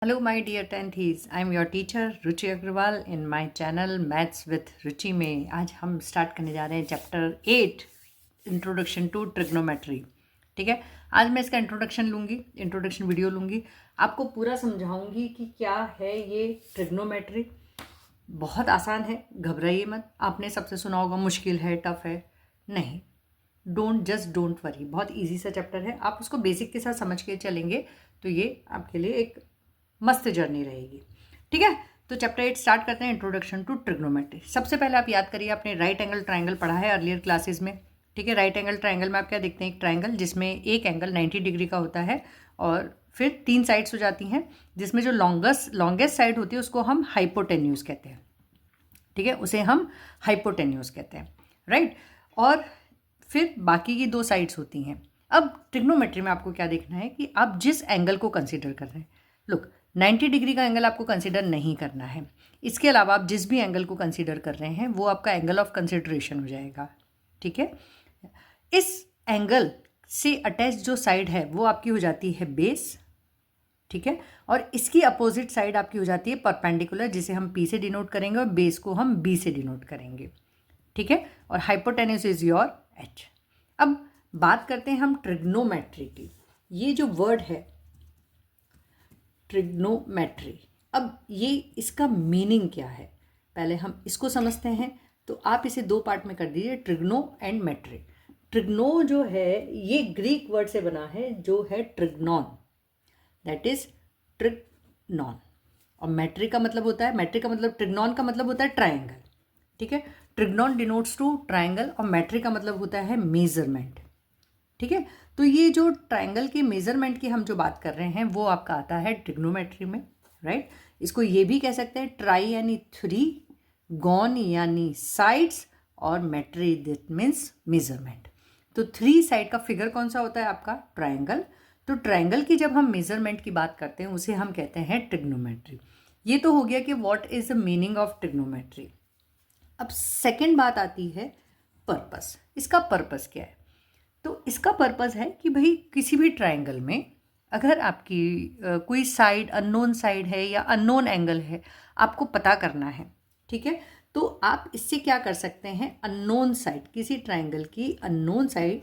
Hello, my dear tenthies. I'm your teacher Ruchi Agarwal in my channel Maths with रुचि में आज हम start करने जा रहे हैं चैप्टर 8 इंट्रोडक्शन टू ट्रिग्नोमेट्री। ठीक है, आज मैं इसका इंट्रोडक्शन वीडियो लूँगी, आपको पूरा समझाऊंगी कि क्या है ये ट्रिग्नोमेट्री। बहुत आसान है, घबराइए मत। आपने सबसे सुना होगा मुश्किल है, टफ है, नहीं, डोंट वरी, बहुत ईजी सा चैप्टर है। आप उसको बेसिक के साथ समझ के चलेंगे तो ये आपके लिए एक मस्त जर्नी रहेगी। ठीक है, तो चैप्टर 8 स्टार्ट करते हैं, इंट्रोडक्शन टू ट्रिग्नोमेट्री। सबसे पहले आप याद करिए, आपने राइट एंगल ट्राइंगल पढ़ा है अर्लियर क्लासेस में। ठीक है, राइट एंगल ट्राइंगल में आप क्या देखते हैं, एक ट्राइंगल जिसमें एक एंगल 90 डिग्री का होता है और फिर 3 साइड्स हो जाती हैं, जिसमें जो लॉन्गेस्ट साइड होती है उसको हम हाइपोटेन्यूज कहते हैं। ठीक है, उसे हम हाइपोटेन्यूज कहते हैं, राइट। और फिर बाकी की 2 साइड्स होती हैं। अब ट्रिग्नोमेट्री में आपको क्या देखना है कि आप जिस एंगल को कंसीडर कर रहे हैं, लुक 90 डिग्री का एंगल आपको कंसीडर नहीं करना है। इसके अलावा आप जिस भी एंगल को कंसीडर कर रहे हैं वो आपका एंगल ऑफ कंसिडरेशन हो जाएगा। ठीक है, इस एंगल से अटैच जो साइड है वो आपकी हो जाती है बेस। ठीक है, और इसकी अपोजिट साइड आपकी हो जाती है परपेंडिकुलर, जिसे हम P से डिनोट करेंगे और बेस को हम B से डिनोट करेंगे। ठीक है, और हाइपोटेन्यूज इज योर H। अब बात करते हैं हम ट्रिग्नोमेट्री की। ये जो वर्ड है ट्रिग्नोमेट्री, अब ये इसका मीनिंग क्या है, पहले हम इसको समझते हैं। तो आप इसे 2 पार्ट में कर दीजिए, ट्रिग्नो एंड मेट्री। ट्रिग्नो जो है ये ग्रीक वर्ड से बना है जो है ट्रिग्नॉन, दैट इज ट्रिग्नॉन। और मेट्री का मतलब होता है, मेट्री का मतलब, ट्रिग्नॉन का मतलब होता है ट्राइंगल। ठीक है, ट्रिग्नॉन डिनोट्स टू ट्राइंगल और मेट्री का मतलब होता है मेजरमेंट। ठीक है, तो ये जो ट्राइंगल के मेजरमेंट की हम जो बात कर रहे हैं वो आपका आता है ट्रिग्नोमेट्री में, राइट। इसको ये भी कह सकते हैं ट्राई यानी 3, गॉन यानी साइड्स, और मेट्री दैट मीन्स मेजरमेंट। तो 3 साइड का फिगर कौन सा होता है आपका, ट्राइंगल। तो ट्राइंगल की जब हम मेजरमेंट की बात करते हैं उसे हम कहते हैं ट्रिग्नोमेट्री। ये तो हो गया कि what is the meaning of trigonometry. अब सेकेंड बात आती है पर्पस। इसका पर्पस क्या है, तो इसका पर्पस है कि भाई किसी भी ट्राइंगल में अगर आपकी कोई साइड अननोन साइड है या अननोन एंगल है, आपको पता करना है। ठीक है, तो आप इससे क्या कर सकते हैं, अननोन साइड, किसी ट्राइंगल की unknown side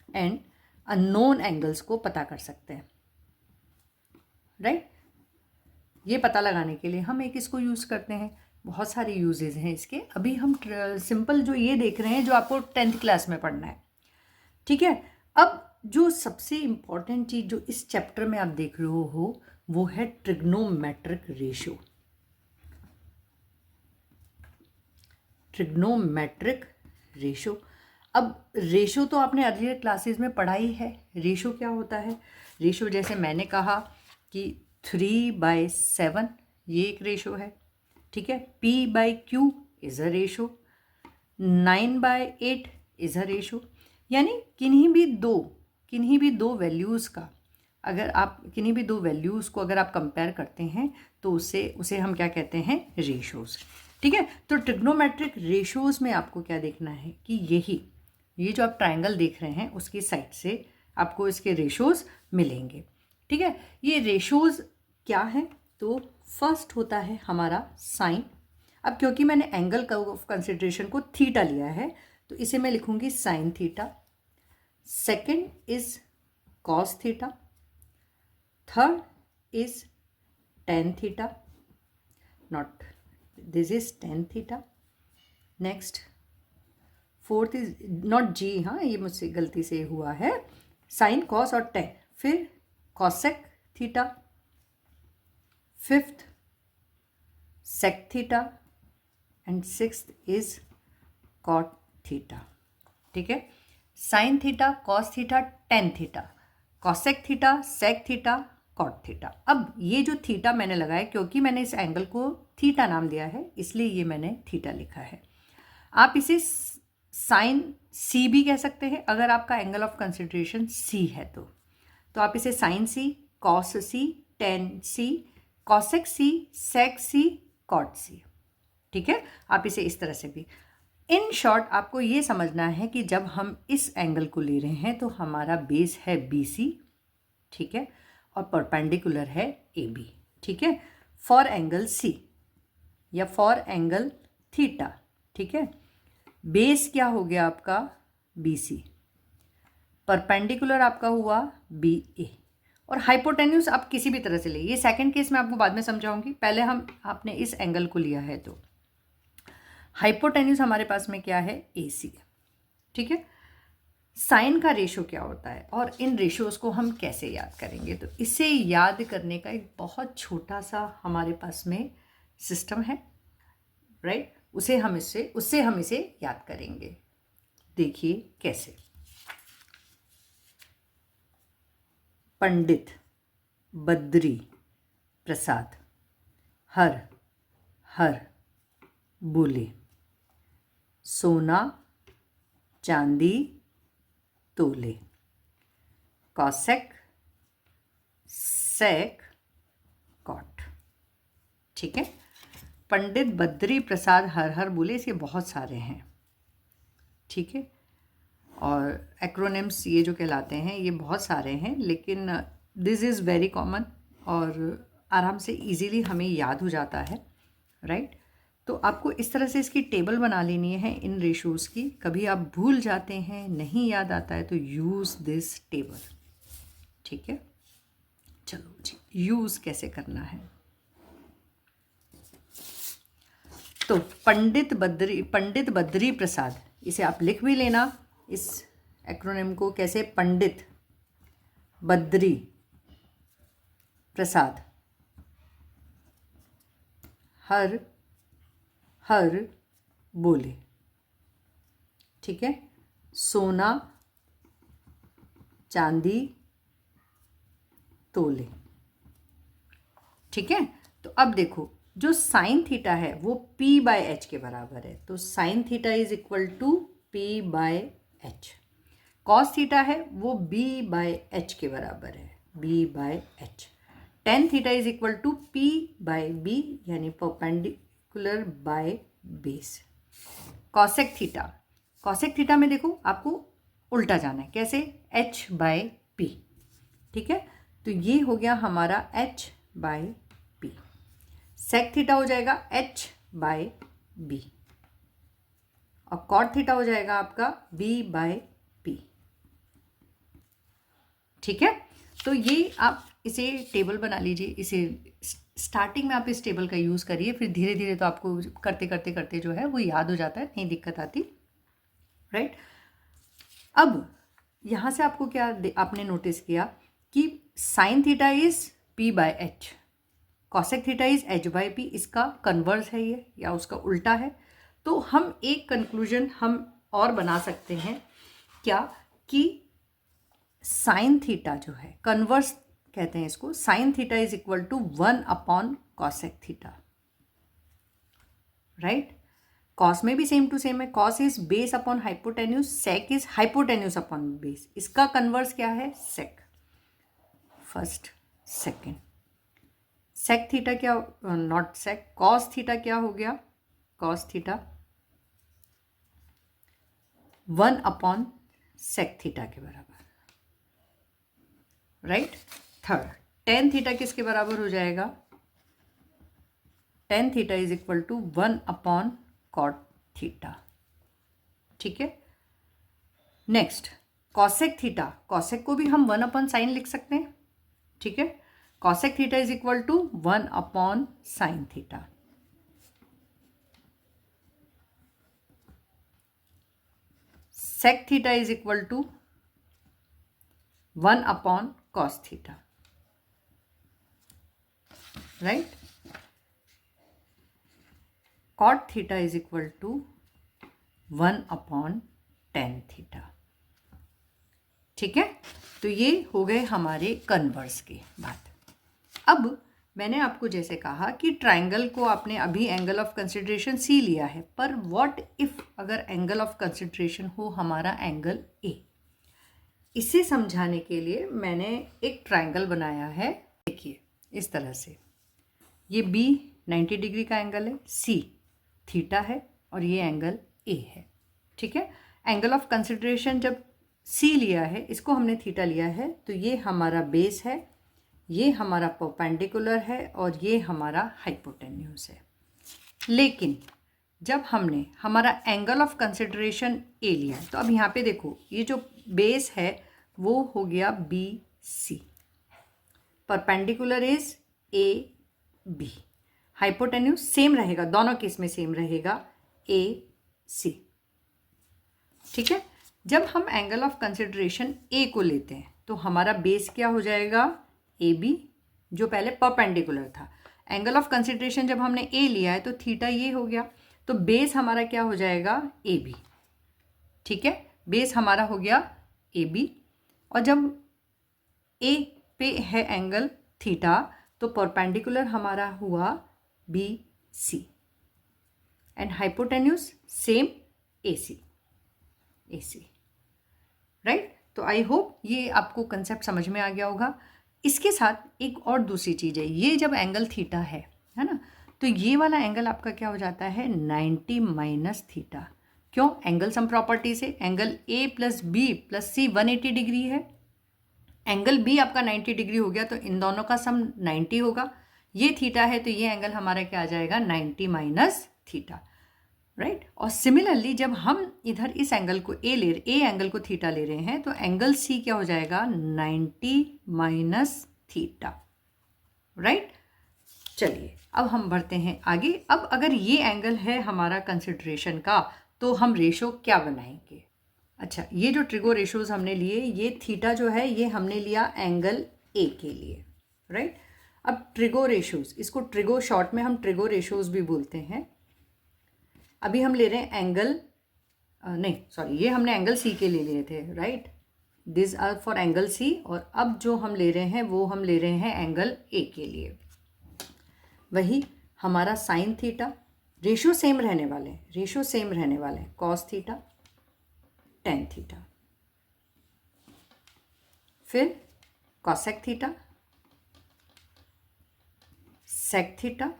and unknown angles को पता कर सकते हैं, राइट। ये पता लगाने के लिए हम एक इसको यूज़ करते हैं, बहुत सारे यूजेस हैं इसके। अभी हम सिंपल जो ये देख रहे हैं जो आपको 10th क्लास में पढ़ना है। ठीक है, अब जो सबसे इम्पॉर्टेंट चीज़ जो इस चैप्टर में आप देख रहे हो वो है ट्रिग्नोमेट्रिक रेशियो। ट्रिग्नोमेट्रिक रेशियो, अब रेशियो तो आपने अर्लियर क्लासेस में पढ़ा ही है। रेशियो क्या होता है, रेशियो जैसे मैंने कहा कि 3/7 ये एक रेशियो है। ठीक है, P/Q is a ratio, 9/8 is a ratio. यानी किन्हीं भी दो वैल्यूज़ का, अगर आप किन्हीं भी दो वैल्यूज़ को अगर आप कंपेयर करते हैं तो उसे हम क्या कहते हैं, रेशियोज़। ठीक है, तो ट्रिग्नोमेट्रिक रेशियोज़ में आपको क्या देखना है कि ये जो आप ट्राइंगल देख रहे हैं उसकी साइड से आपको इसके रेशियोज़ मिलेंगे। ठीक है, ये रेशियोज़ क्या है, तो फर्स्ट होता है हमारा साइन। अब क्योंकि मैंने एंगल ऑफ कंसिडरेशन को थीटा लिया है तो इसे मैं लिखूंगी sine theta. Second is cos theta, third is tan theta, not this is tan theta. Next fourth is not जी, हाँ ये मुझसे गलती से हुआ है, साइन कॉस और टेन, फिर cosec theta, fifth sec theta and sixth is cot theta. ठीक है, sine theta, cos theta, tan theta, cosec theta, sec theta, cot theta. अब ये जो थीटा मैंने लगाया, क्योंकि मैंने इस एंगल को थीटा नाम दिया है इसलिए ये मैंने थीटा लिखा है। आप इसे साइन सी भी कह सकते हैं अगर आपका एंगल ऑफ कंसिडरेशन सी है तो आप इसे साइन सी, कॉस सी, टेन सी, कॉसेक सी, सेक सी, कॉट सी। ठीक है, आप इसे इस तरह से भी। इन शॉर्ट आपको ये समझना है कि जब हम इस एंगल को ले रहे हैं तो हमारा बेस है BC। ठीक है, और परपेंडिकुलर है ए बी। ठीक है, फॉर एंगल सी या फॉर एंगल थीटा। ठीक है, बेस क्या हो गया आपका बी सी, परपेंडिकुलर आपका हुआ बी ए, और हाइपोटेन्यूज आप किसी भी तरह से ले, ये सेकंड केस में आपको बाद में समझाऊंगी, पहले हम आपने इस एंगल को लिया है तो हाइपोटेन्यूज हमारे पास में क्या है ए सी। ठीक है, साइन का रेशो क्या होता है और इन रेशियोज को हम कैसे याद करेंगे, तो इसे याद करने का एक बहुत छोटा सा हमारे पास में सिस्टम है, राइट। उससे हम इसे याद करेंगे। देखिए कैसे। पंडित बद्री प्रसाद हर हर बोले, सोना चांदी तोले, कौशिक सेक कॉट। ठीक है, पंडित बद्री प्रसाद हर हर बोले, इसके बहुत सारे हैं। ठीक है, और एक्रोनिम्स ये जो कहलाते हैं ये बहुत सारे हैं, लेकिन दिस इज़ वेरी कॉमन और आराम से इजीली हमें याद हो जाता है, राइट। तो आपको इस तरह से इसकी टेबल बना लेनी है इन रेशोज़ की। कभी आप भूल जाते हैं, नहीं याद आता है, तो यूज़ दिस टेबल। ठीक है, चलो जी, यूज़ कैसे करना है। तो पंडित बद्री प्रसाद, इसे आप लिख भी लेना इस एक्रोनिम को कैसे, पंडित बद्री प्रसाद हर हर बोले। ठीक है, सोना चांदी तोले। ठीक है, तो अब देखो जो साइन थीटा है वो P बाय एच के बराबर है, तो sine theta is equal to P by H. Cos theta है वो B बाय एच के बराबर है, B by H. Tan theta is equal to P by B, यानी perpendicular by base. Cosec theta में देखो आपको उल्टा जाना है, कैसे, H बाय P। ठीक है, तो ये हो गया हमारा H by P। Sec theta हो जाएगा H बाय B, और कॉट थीटा हो जाएगा आपका B बाय P। ठीक है, तो ये आप इसे टेबल बना लीजिए। इसे स्टार्टिंग में आप इस टेबल का यूज़ करिए, फिर धीरे धीरे तो आपको करते करते करते जो है वो याद हो जाता है, नहीं दिक्कत आती, राइट। अब यहाँ से आपको क्या आपने नोटिस किया कि sine theta is P by H, cosec theta is H by P, इसका कन्वर्स है ये या उसका उल्टा है। तो हम एक कंक्लूजन हम और बना सकते हैं क्या, कि साइन थीटा जो है कन्वर्स कहते हैं इसको, sine theta is equal to 1 upon cosec theta, right. Cos में भी सेम टू सेम है, cos is base upon hypotenuse, sec is hypotenuse upon base, इसका कन्वर्स क्या है, sec. First second, sec theta क्या, नॉट सेक, कॉस थीटा क्या हो गया, cos theta 1 upon sec theta के बराबर, राइट। थर्ड, टेन थीटा किसके बराबर हो जाएगा, tan theta is equal to 1 upon cot theta. ठीक है, नेक्स्ट कॉसेक थीटा, कॉसेक को भी हम 1 अपॉन साइन लिख सकते हैं। ठीक है, cosec theta is equal to 1 upon sine theta. Sec theta is equal to 1 upon cos theta, right. Cot theta is equal to 1 upon tan theta. ठीक है, तो ये हो गए हमारे कन्वर्स की बात। अब मैंने आपको जैसे कहा कि ट्राइंगल को आपने अभी एंगल ऑफ कंसिडरेशन सी लिया है, पर व्हाट इफ अगर एंगल ऑफ कंसिडरेशन हो हमारा एंगल ए। इसे समझाने के लिए मैंने एक ट्राइंगल बनाया है, देखिए इस तरह से, ये B 90 डिग्री का एंगल है, C थीटा है और ये एंगल A है। ठीक है, एंगल ऑफ कंसिडरेशन जब C लिया है, इसको हमने थीटा लिया है, तो ये हमारा बेस है, ये हमारा परपेंडिकुलर है और ये हमारा हाइपोटेन्यूज है। लेकिन जब हमने हमारा एंगल ऑफ कंसिडरेशन ए लिया, तो अब यहाँ पे देखो ये जो बेस है वो हो गया B C, perpendicular is A B, hypotenuse same रहेगा, दोनों केस में सेम रहेगा ए सी। ठीक है, जब हम एंगल ऑफ कंसिडरेशन ए को लेते हैं तो हमारा बेस क्या हो जाएगा, ए बी, जो पहले परपेंडिकुलर था। एंगल ऑफ कंसिडरेशन जब हमने ए लिया है तो थीटा ये हो गया, तो बेस हमारा क्या हो जाएगा, ए बी। ठीक है, बेस हमारा हो गया ए बी, और जब ए पे है एंगल थीटा तो परपेंडिकुलर हमारा हुआ B C, and hypotenuse same A C, A C, right. तो आई होप ये आपको कंसेप्ट समझ में आ गया होगा। इसके साथ एक और दूसरी चीज़ है, ये जब एंगल थीटा है ना, तो ये वाला एंगल आपका क्या हो जाता है, 90 माइनस थीटा। क्यों, एंगल सम प्रॉपर्टी से angle A plus B plus C 180 degree है, एंगल बी आपका 90 डिग्री हो गया, तो इन दोनों का सम 90 होगा। ये थीटा है तो ये एंगल हमारा क्या आ जाएगा, 90 माइनस थीटा, राइट। और सिमिलरली जब हम इधर इस एंगल को ए एंगल को थीटा ले रहे हैं तो एंगल सी क्या हो जाएगा, 90 माइनस थीटा, राइट। चलिए अब हम बढ़ते हैं आगे। अब अगर ये एंगल है हमारा कंसिडरेशन का तो हम रेशो क्या बनाएंगे। अच्छा, ये जो ट्रिगो रेशोज हमने लिए, ये थीटा जो है ये हमने लिया एंगल ए के लिए, राइट। अब ट्रिगो रेशोज, इसको ट्रिगो शॉर्ट में हम ट्रिगो रेशोज भी बोलते हैं। अभी हम ले रहे हैं एंगल ये हमने एंगल सी के लिए लिए थे, right. This are for angle C, और अब जो हम ले रहे हैं वो हम ले रहे हैं एंगल ए के लिए। वही हमारा साइन थीटा, रेशो सेम रहने वाले हैं, कॉस थीटा, टेन थीटा, फिर cosec theta, sec theta,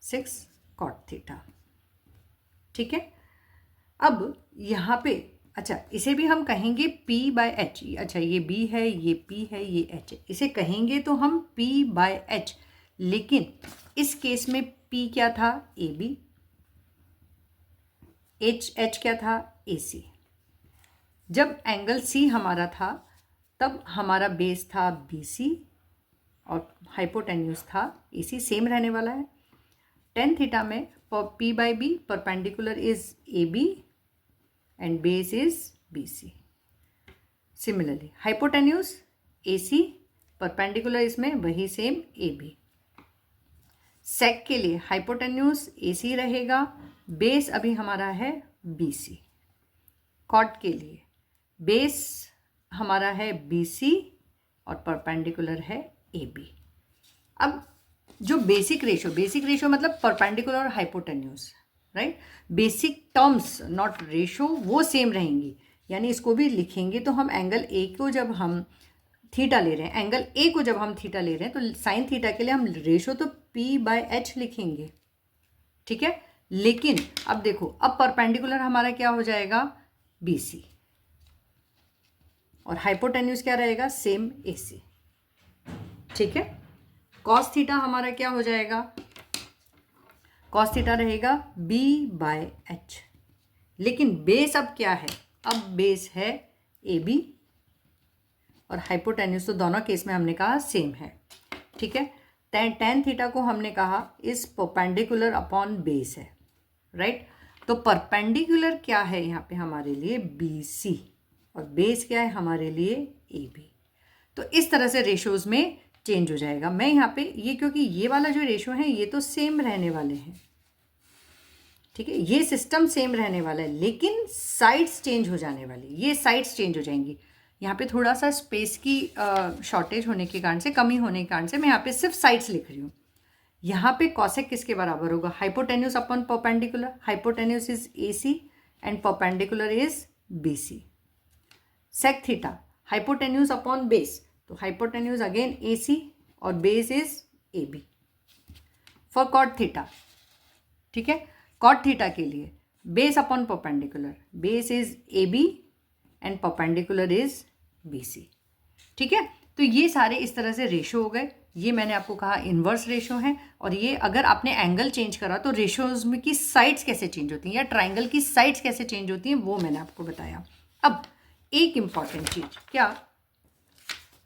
6 cot theta. ठीक है, अब यहाँ पे अच्छा इसे भी हम कहेंगे P बाय एच। अच्छा, ये B है, ये P है, ये H है, इसे कहेंगे तो हम P बाय एच, लेकिन इस केस में P क्या था, AB, H क्या था, AC। जब एंगल C हमारा था तब हमारा बेस था BC और हाइपोटेन्यूज था AC, सेम रहने वाला है। टेन थीटा में P by B perpendicular is AB and base is BC. Similarly, hypotenuse AC, perpendicular इसमें वही सेम AB। सेक के लिए हाइपोटेन्यूज AC रहेगा, बेस अभी हमारा है BC। कॉट के लिए बेस हमारा है BC और परपेंडिकुलर है AB। अब जो बेसिक रेशो मतलब परपेंडिकुलर और hypotenuse, right, basic terms not ratio वो सेम रहेंगी, यानी इसको भी लिखेंगे तो हम एंगल ए को जब हम थीटा ले रहे हैं, एंगल ए को जब हम थीटा ले रहे हैं तो साइन थीटा के लिए हम रेशो तो P बाय एच लिखेंगे। ठीक है, लेकिन अब देखो, अब परपेंडिकुलर हमारा क्या हो जाएगा, BC, और हाइपोटेन्यूज क्या रहेगा, सेम AC। ठीक है, कॉस थीटा हमारा क्या हो जाएगा, कॉस थीटा रहेगा B बाय एच, लेकिन बेस अब क्या है, अब बेस है AB और हाइपोटेन्यूज तो दोनों केस में हमने कहा सेम है। ठीक है, टेन थीटा को हमने कहा इस परपेंडिकुलर अपॉन बेस है, राइट। तो परपेंडिकुलर क्या है यहाँ पे हमारे लिए, BC, और बेस क्या है हमारे लिए, AB। तो इस तरह से रेशोज में चेंज हो जाएगा। मैं यहाँ पे ये, क्योंकि ये वाला जो रेशो है ये तो सेम रहने वाले हैं, ठीक है, ये सिस्टम सेम रहने वाला है, लेकिन साइड्स चेंज हो जाने वाली, ये साइड्स चेंज हो जाएंगी। यहाँ पे थोड़ा सा स्पेस की शॉर्टेज होने के कारण से, कमी होने के कारण से मैं यहाँ पे सिर्फ साइड्स लिख रही हूँ। यहाँ पे कॉसेक किसके बराबर होगा, hypotenuse upon perpendicular, hypotenuse is AC and perpendicular is BC। Sec theta, hypotenuse upon base, तो हाइपोटेन्यूज अगेन AC और base is AB। For cot theta, ठीक है, कॉट थीटा के लिए base upon perpendicular, base is AB and perpendicular is BC। ठीक है, तो तो ये सारे इस तरह से रेशो हो गए। ये मैंने आपको कहा इन्वर्स रेशो है। और ये अगर आपने एंगल चेंज करा तो रेशोज में की साइड्स कैसे चेंज होती हैं या ट्राइंगल की साइड्स कैसे चेंज होती हैं वो मैंने आपको बताया। अब एक इम्पॉर्टेंट चीज क्या,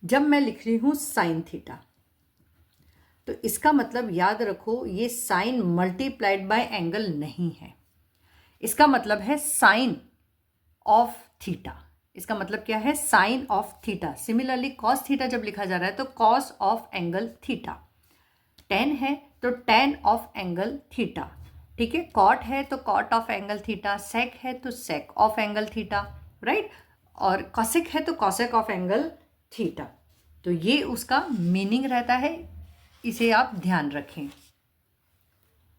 जब मैं लिख रही हूँ साइन थीटा तो इसका मतलब याद रखो ये साइन मल्टीप्लाइड बाय एंगल नहीं है, इसका मतलब है साइन ऑफ थीटा। इसका मतलब क्या है, sine of theta. Similarly cos theta जब लिखा जा रहा है तो cos of angle theta, tan है तो टेन ऑफ एंगल थीटा, ठीक है, कॉट है तो कॉट ऑफ एंगल थीटा, सेक है तो sake of angle theta, right, और कॉसेक है तो कॉसेक ऑफ एंगल थीटा। तो ये उसका मीनिंग रहता है, इसे आप ध्यान रखें।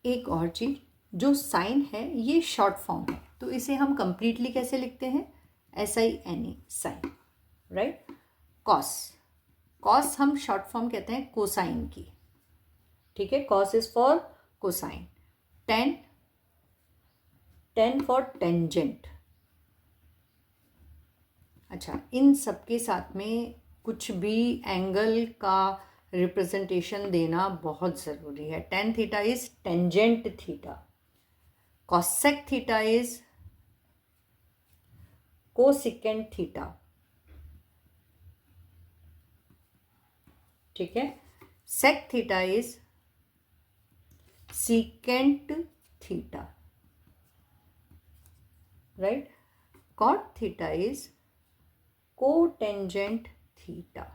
एक और चीज, जो साइन है ये शॉर्ट फॉर्म है तो इसे हम कंप्लीटली कैसे लिखते हैं, SINE sine, right. Cos, cos हम शॉर्ट फॉर्म कहते हैं कोसाइन की, ठीक है, cos is for cosine. Tan, tan for tangent. अच्छा, इन सब के साथ में कुछ भी एंगल का रिप्रेजेंटेशन देना बहुत ज़रूरी है। Tan theta is tangent theta, cosec theta is cosecant theta, ठीक है, sec theta is secant theta, right, cot theta is cotangent theta.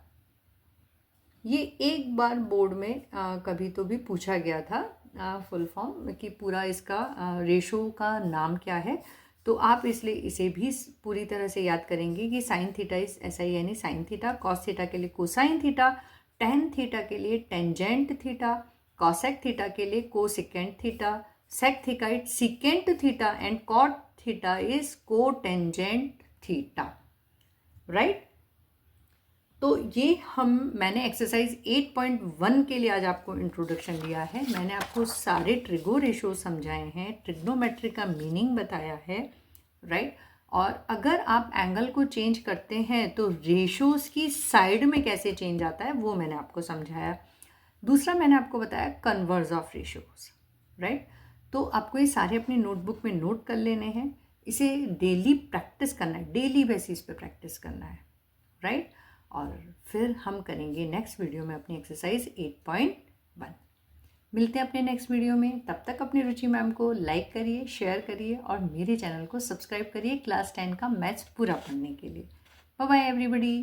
ये एक बार बोर्ड में कभी तो भी पूछा गया था फुल फॉर्म कि पूरा इसका रेशो का नाम क्या है, तो आप इसलिए इसे भी पूरी तरह से याद करेंगे कि sine theta is SINE sign theta, cos theta के लिए कोसाइन थीटा, टेन थीटा के लिए टेंजेंट थीटा, कॉसेक थीटा के लिए cosecant theta, sec theta is secant theta and cot theta is cotangent theta, right. तो ये मैंने एक्सरसाइज 8.1 के लिए आज आपको इंट्रोडक्शन दिया है। मैंने आपको सारे ट्रिगो रेशो समझाए हैं, ट्रिग्नोमेट्री का मीनिंग बताया है, राइट। और अगर आप एंगल को चेंज करते हैं तो रेशोज की साइड में कैसे चेंज आता है वो मैंने आपको समझाया। दूसरा मैंने आपको बताया कन्वर्स ऑफ रेशोज, राइट। तो आपको ये सारे अपनी नोटबुक में नोट कर लेने हैं, इसे डेली प्रैक्टिस करना है, डेली बेसिस पे प्रैक्टिस करना है, राइट। और फिर हम करेंगे नेक्स्ट वीडियो में अपनी एक्सरसाइज 8.1। मिलते हैं अपने नेक्स्ट वीडियो में, तब तक अपनी रुचि मैम को लाइक करिए, शेयर करिए और मेरे चैनल को सब्सक्राइब करिए क्लास 10 का मैथ्स पूरा पढ़ने के लिए। Bye bye everybody.